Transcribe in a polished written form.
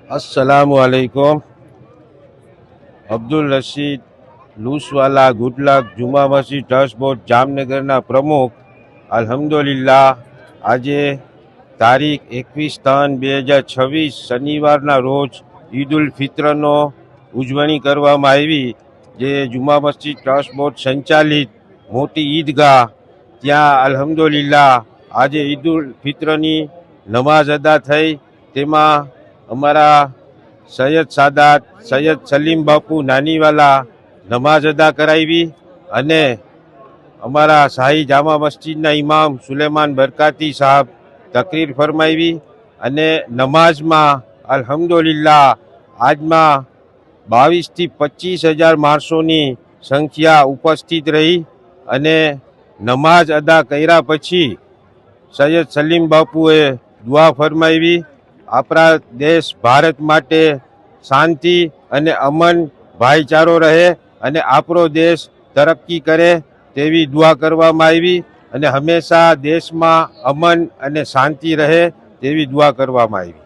अस्सलामुअलैकुम। अब्दुल रशीद लूसवाला गुडलक जुमा मस्जिद ट्रस्ट बोर्ड जामनगरना प्रमुख। अल्हम्दुलिल्लाह આજે તારીખ 21/3/2026 શનિવારના રોજ ઈદ ઉલ ફિત્રનો ઉજવણી કરવામાં આવી, જે જુમા મસ્જિદ ટ્રસ્ટ બોર્ડ સંચાલિત મોટી ઈદગાહ ત્યાં અલ્હમ્દુલિલ્લાહ આજે ઈદ ઉલ ફિત્રની નમાઝ અદા થઈ। તેમાં અમારા સૈયદ સાદાત સૈયદ સલીમ બાપુ નાનીવાલા નમાઝ અદા કરાવી અને અમારા શાહી જામા મસ્જિદના ઇમામ સુલેમાન બરકાતી સાહેબ તકરીર ફરમાવી અને નમાઝમાં અલ્હમ્દુલિલ્લાહ આજમાં 22 થી 25,000 માણસોની સંખ્યા ઉપસ્થિત રહી અને નમાઝ અદા કર્યા પછી સૈયદ સલીમ બાપુએ દુઆ ફરમાવી, આપણા દેશ ભારત માટે શાંતિ અને અમન ભાઈચારો રહે અને આપણો દેશ તરક્કી કરે તેવી દુઆ કરવામાં આવી અને હંમેશા દેશમાં અમન અને શાંતિ રહે તેવી દુઆ કરવામાં આવી।